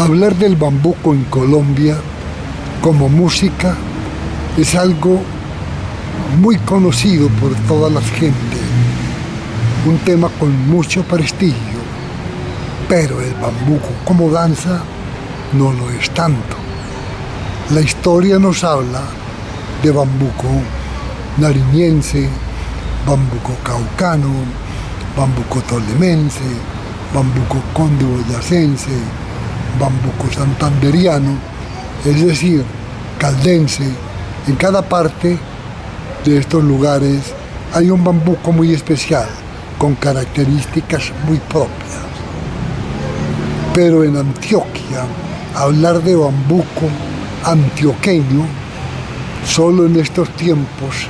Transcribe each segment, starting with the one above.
Hablar del bambuco en Colombia como música es algo muy conocido por toda la gente, un tema con mucho prestigio, pero el bambuco como danza no lo es tanto. La historia nos habla de bambuco nariñense, bambuco caucano, bambuco tolemense, bambuco cundiboyacense, bambuco santanderiano, es decir, caldense. En cada parte de estos lugares hay un bambuco muy especial, con características muy propias. Pero en Antioquia, hablar de bambuco antioqueño, solo en estos tiempos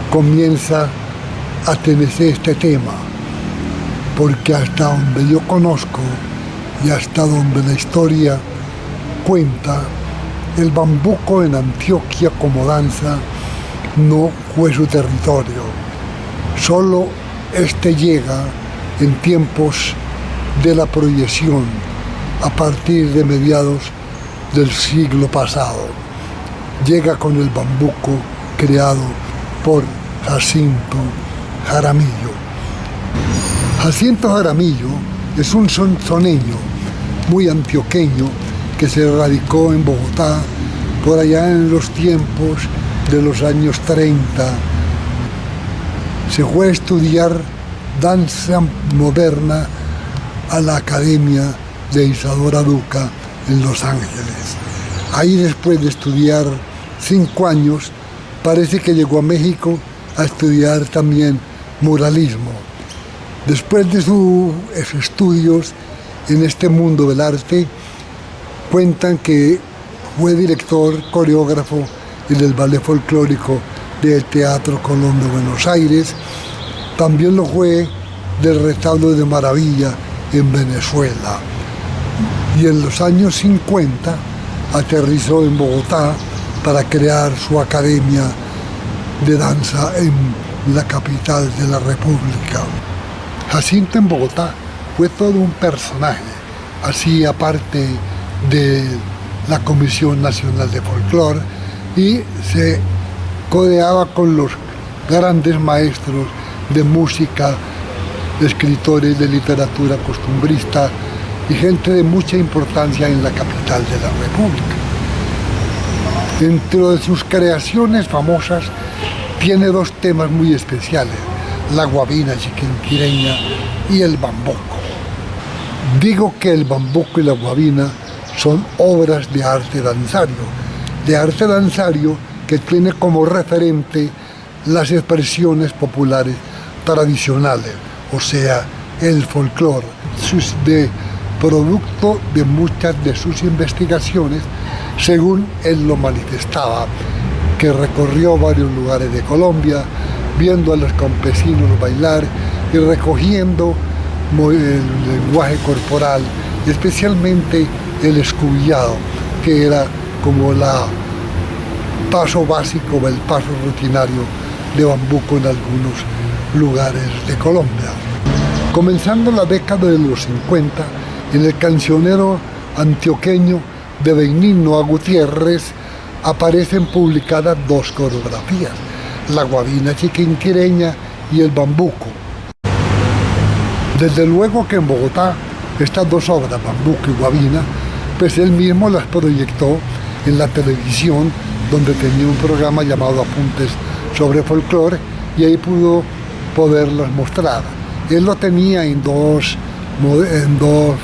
comienza a tenerse este tema, porque hasta donde yo conozco y hasta donde la historia cuenta, el bambuco en Antioquia como danza no fue su territorio. Solo este llega en tiempos de la proyección a partir de mediados del siglo pasado. Llega con el bambuco creado por Jacinto Jaramillo. Jacinto Jaramillo es un soneño muy antioqueño que se radicó en Bogotá por allá en los tiempos de los años 30. Se fue a estudiar danza moderna a la Academia de Isadora Duncan en Los Ángeles. Ahí, después de estudiar 5 años, parece que llegó a México a estudiar también muralismo. Después de sus estudios en este mundo del arte, cuentan que fue director, coreógrafo en el Ballet Folclórico del Teatro Colón de Buenos Aires. También lo fue del Retablo de Maravilla en Venezuela. Y en los años 50 aterrizó en Bogotá para crear su academia de danza en la capital de la República. Jacinto en Bogotá fue todo un personaje, hacía parte de la Comisión Nacional de Folclore y se codeaba con los grandes maestros de música, escritores de literatura costumbrista y gente de mucha importancia en la capital de la República. Dentro de sus creaciones famosas tiene 2 temas muy especiales: la guabina chiquinquireña y el bambuco. Digo que el bambuco y la guabina son obras de arte danzario que tiene como referente las expresiones populares tradicionales, o sea, el folclore, producto de muchas de sus investigaciones, según él lo manifestaba, que recorrió varios lugares de Colombia, viendo a los campesinos bailar y recogiendo el lenguaje corporal, especialmente el escubillado, que era como el paso básico o el paso rutinario de bambuco en algunos lugares de Colombia. Comenzando la década de los 50, en el cancionero antioqueño de Benigno A. Gutiérrez aparecen publicadas 2 coreografías: la guabina chiquinquireña y el bambuco. Desde luego que en Bogotá estas 2 obras, bambuco y guabina, pues él mismo las proyectó en la televisión, donde tenía un programa llamado Apuntes sobre Folclore, y ahí pudo poderlas mostrar. Él lo tenía en dos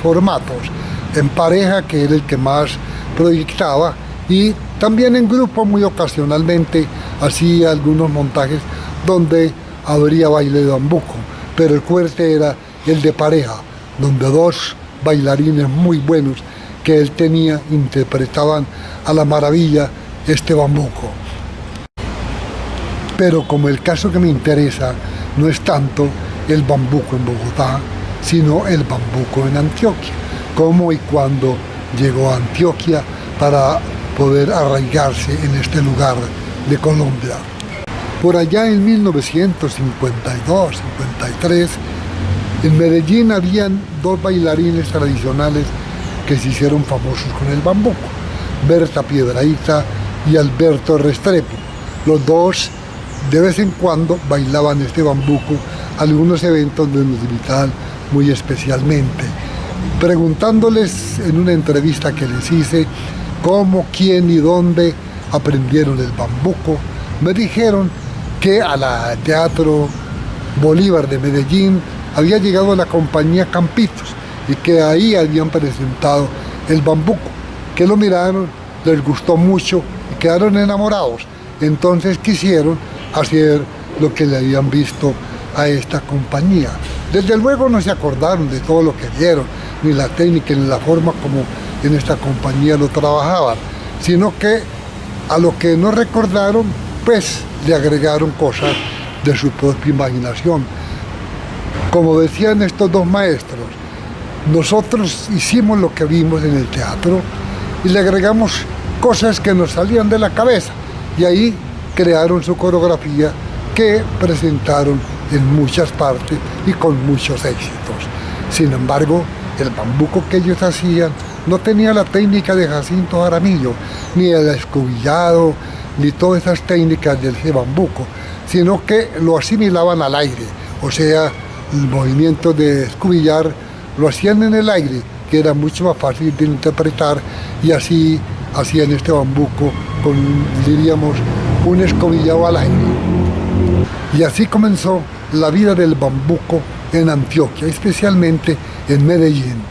formatos: en pareja, que era el que más proyectaba, y también en grupo. Muy ocasionalmente hacía algunos montajes donde habría baile de bambuco, pero el fuerte era el de pareja, donde 2 bailarines muy buenos que él tenía interpretaban a la maravilla este bambuco. Pero como el caso que me interesa no es tanto el bambuco en Bogotá, sino el bambuco en Antioquia, cómo y cuándo llegó a Antioquia para poder arraigarse en este lugar de Colombia. Por allá en 1952-53, en Medellín habían 2 bailarines tradicionales que se hicieron famosos con el bambuco, Berta Piedrahita y Alberto Restrepo. Los dos de vez en cuando bailaban este bambuco, algunos eventos donde nos invitaban muy especialmente. Preguntándoles en una entrevista que les hice cómo, quién y dónde aprendieron el bambuco, me dijeron que al Teatro Bolívar de Medellín había llegado la compañía Campitos y que ahí habían presentado el bambuco, que lo miraron, les gustó mucho y quedaron enamorados. Entonces quisieron hacer lo que le habían visto a esta compañía. Desde luego no se acordaron de todo lo que vieron, ni la técnica, ni la forma como en esta compañía lo trabajaban, sino que a lo que no recordaron, pues le agregaron cosas de su propia imaginación. Como decían estos dos maestros, nosotros hicimos lo que vimos en el teatro y le agregamos cosas que nos salían de la cabeza, y ahí crearon su coreografía que presentaron en muchas partes y con muchos éxitos. Sin embargo, el bambuco que ellos hacían no tenía la técnica de Jacinto Jaramillo, ni el escobillado, ni todas esas técnicas del bambuco, sino que lo asimilaban al aire, o sea, el movimiento de escobillar lo hacían en el aire, que era mucho más fácil de interpretar, y así hacían este bambuco con, diríamos, un escobillado al aire. Y así comenzó la vida del bambuco en Antioquia, especialmente en Medellín.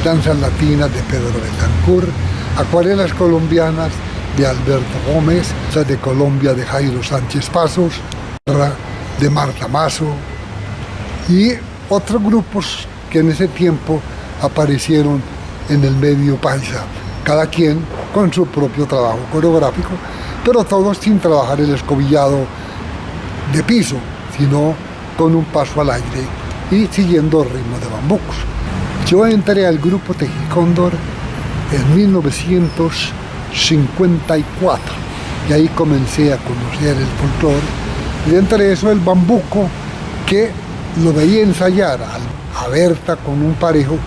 Danzas latinas de Pedro Betancourt, acuarelas colombianas de Alberto Gómez, de Colombia de Jairo Sánchez Pasos, de Marta Mazo y otros grupos que en ese tiempo aparecieron en el medio paisa, cada quien con su propio trabajo coreográfico, pero todos sin trabajar el escobillado de piso, sino con un paso al aire y siguiendo ritmos de bambucos. Yo entré al grupo Tejicóndor en 1954 y ahí comencé a conocer el folclore, y entre eso el bambuco, que lo veía ensayar a Berta con un parejo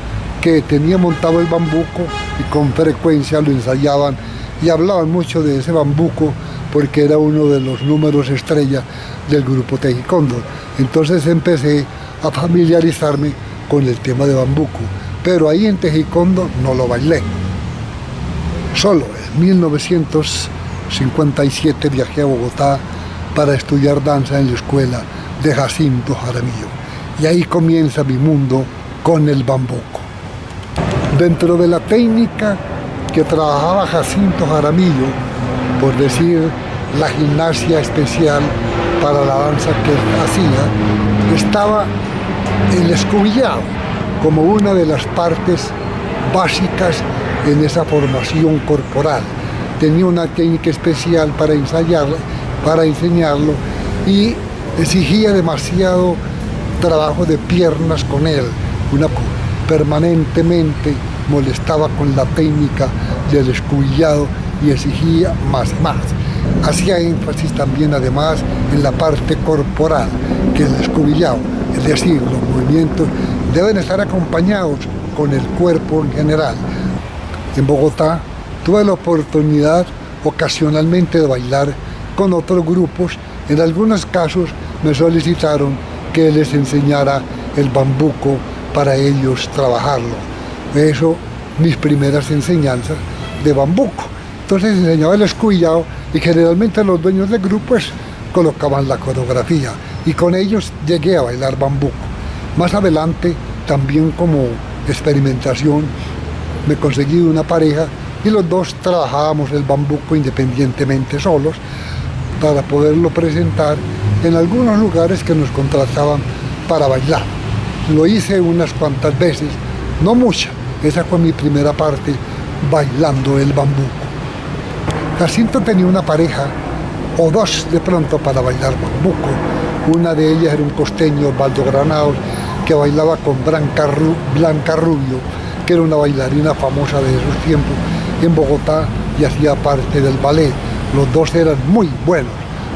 que tenía montado el bambuco y con frecuencia lo ensayaban y hablaban mucho de ese bambuco porque era uno de los números estrella del grupo Tejicóndor. Entonces empecé a familiarizarme con el tema de bambuco, pero ahí en Tejicóndor no lo bailé. Solo en 1957 viajé a Bogotá para estudiar danza en la escuela de Jacinto Jaramillo, y ahí comienza mi mundo con el bambuco. Dentro de la técnica que trabajaba Jacinto Jaramillo, por decir la gimnasia especial para la danza que hacía, estaba el escobillado como una de las partes básicas en esa formación corporal. Tenía una técnica especial para ensayarla, para enseñarlo, y exigía demasiado trabajo de piernas con él. Permanentemente molestaba con la técnica del escobillado y exigía más y más. Hacía énfasis también además en la parte corporal, que el escobillado, es decir, los movimientos deben estar acompañados con el cuerpo en general. En Bogotá tuve la oportunidad ocasionalmente de bailar con otros grupos. En algunos casos me solicitaron que les enseñara el bambuco para ellos trabajarlo. Eso, mis primeras enseñanzas de bambuco. Entonces enseñaba el escobillado y generalmente los dueños del grupo pues colocaban la coreografía y con ellos llegué a bailar bambuco. Más adelante, también como experimentación, me conseguí una pareja y los dos trabajábamos el bambuco independientemente solos para poderlo presentar en algunos lugares que nos contrataban para bailar. Lo hice unas cuantas veces, no muchas. Esa fue mi primera parte bailando el bambuco. Jacinto tenía una pareja, o dos de pronto, para bailar bambuco. Una de ellas era un costeño, Osvaldo Granados, que bailaba con Blanca Rubio, que era una bailarina famosa de esos tiempos en Bogotá y hacía parte del ballet. Los dos eran muy buenos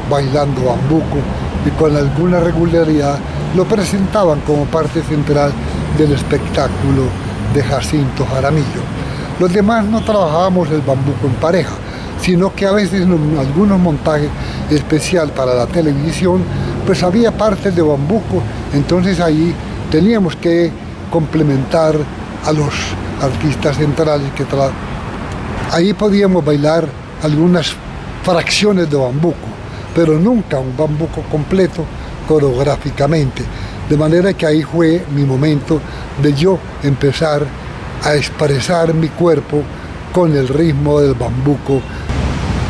bailando bambuco y con alguna regularidad lo presentaban como parte central del espectáculo de Jacinto Jaramillo. Los demás no trabajábamos el bambuco en pareja, sino que a veces en algunos montajes especial para la televisión, pues había partes de bambuco, entonces ahí teníamos que complementar a los artistas centrales ahí podíamos bailar algunas fracciones de bambuco, pero nunca un bambuco completo coreográficamente, de manera que ahí fue mi momento de yo empezar a expresar mi cuerpo con el ritmo del bambuco.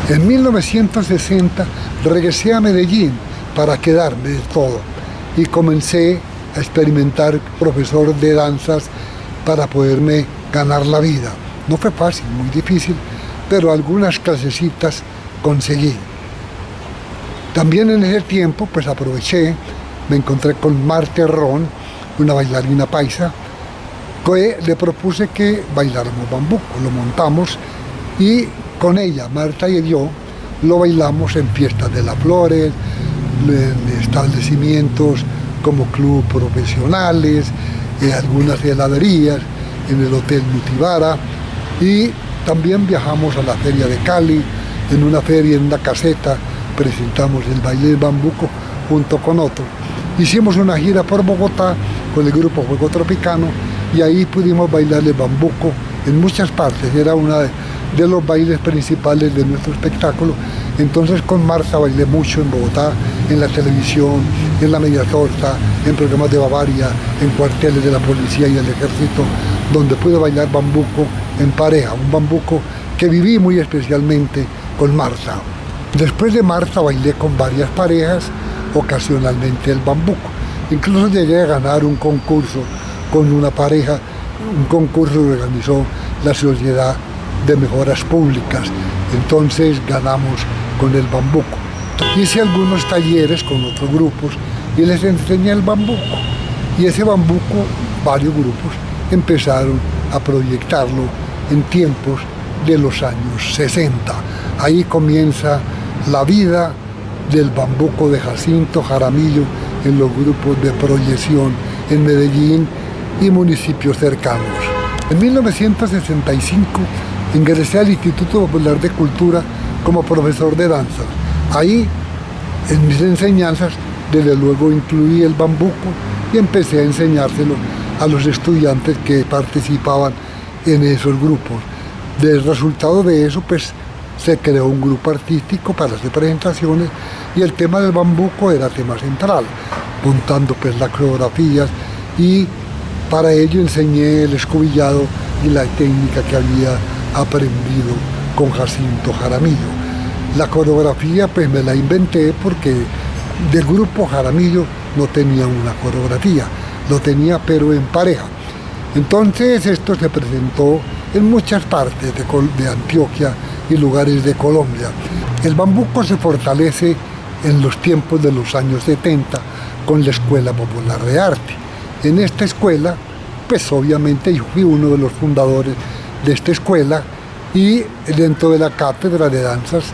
En 1960 regresé a Medellín para quedarme del todo y comencé a experimentar profesor de danzas para poderme ganar la vida. No fue fácil, muy difícil, pero algunas clasecitas conseguí. También en ese tiempo pues aproveché, me encontré con Marta Ron, una bailarina paisa, que le propuse que bailáramos bambuco. Lo montamos y con ella, Marta y yo, lo bailamos en fiestas de las flores, en establecimientos como club profesionales, en algunas heladerías, en el Hotel Nutibara, y también viajamos a la Feria de Cali. En una feria, en una caseta, presentamos el baile del bambuco junto con otro. Hicimos una gira por Bogotá con el grupo Fuego Tropicano y ahí pudimos bailar el bambuco en muchas partes. Era uno de los bailes principales de nuestro espectáculo. Entonces con Marta bailé mucho en Bogotá, en la televisión, en la Media Torta, en programas de Bavaria, en cuarteles de la policía y el ejército, donde pude bailar bambuco en pareja, un bambuco que viví muy especialmente con Marta. Después de Marta bailé con varias parejas, ocasionalmente el bambuco. Incluso llegué a ganar un concurso con una pareja, un concurso que organizó la Sociedad de Mejoras Públicas. Entonces ganamos con el bambuco. Hice algunos talleres con otros grupos y les enseñé el bambuco. Y ese bambuco, varios grupos empezaron a proyectarlo en tiempos de los años 60. Ahí comienza la vida del bambuco de Jacinto Jaramillo en los grupos de proyección en Medellín y municipios cercanos. En 1965 ingresé al Instituto Popular de Cultura como profesor de danza. Ahí, en mis enseñanzas, desde luego incluí el bambuco y empecé a enseñárselo a los estudiantes que participaban en esos grupos. Del resultado de eso, pues, se creó un grupo artístico para hacer presentaciones y el tema del bambuco era tema central, montando pues las coreografías, y para ello enseñé el escobillado y la técnica que había aprendido con Jacinto Jaramillo. La coreografía pues me la inventé porque del grupo Jaramillo no tenía una coreografía, lo tenía pero en pareja. Entonces esto se presentó en muchas partes de Antioquia y lugares de Colombia. El bambuco se fortalece en los tiempos de los años 70 con la Escuela Popular de Arte. En esta escuela, pues obviamente yo fui uno de los fundadores de esta escuela, y dentro de la cátedra de danzas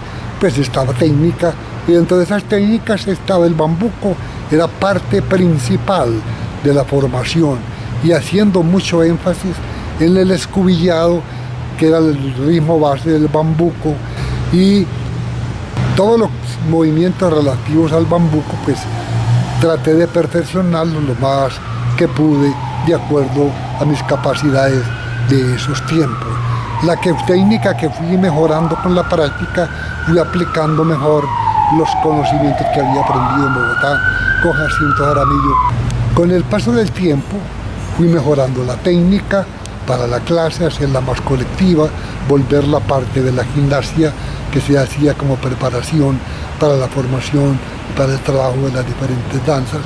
pues estaba técnica, y dentro de esas técnicas estaba el bambuco, era parte principal de la formación, y haciendo mucho énfasis en el escobillado, que era el ritmo base del bambuco, y todos los movimientos relativos al bambuco pues traté de perfeccionarlos lo más que pude de acuerdo a mis capacidades de esos tiempos. La técnica que fui mejorando con la práctica, fui aplicando mejor los conocimientos que había aprendido en Bogotá con Jacinto Jaramillo. Con el paso del tiempo fui mejorando la técnica para la clase, hacerla más colectiva, volver la parte de la gimnasia que se hacía como preparación para la formación, para el trabajo de las diferentes danzas.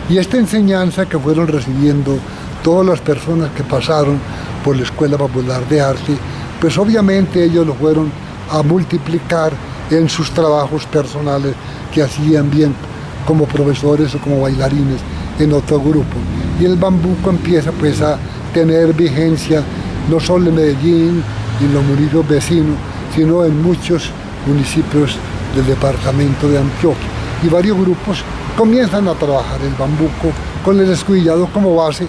Y esta enseñanza que fueron recibiendo todas las personas que pasaron por la Escuela Popular de Arte, pues obviamente ellos lo fueron a multiplicar en sus trabajos personales que hacían bien como profesores o como bailarines en otro grupo. Y el bambuco empieza pues a tener vigencia no solo en Medellín y en los municipios vecinos, sino en muchos municipios del departamento de Antioquia. Y varios grupos comienzan a trabajar el bambuco con el escobillado como base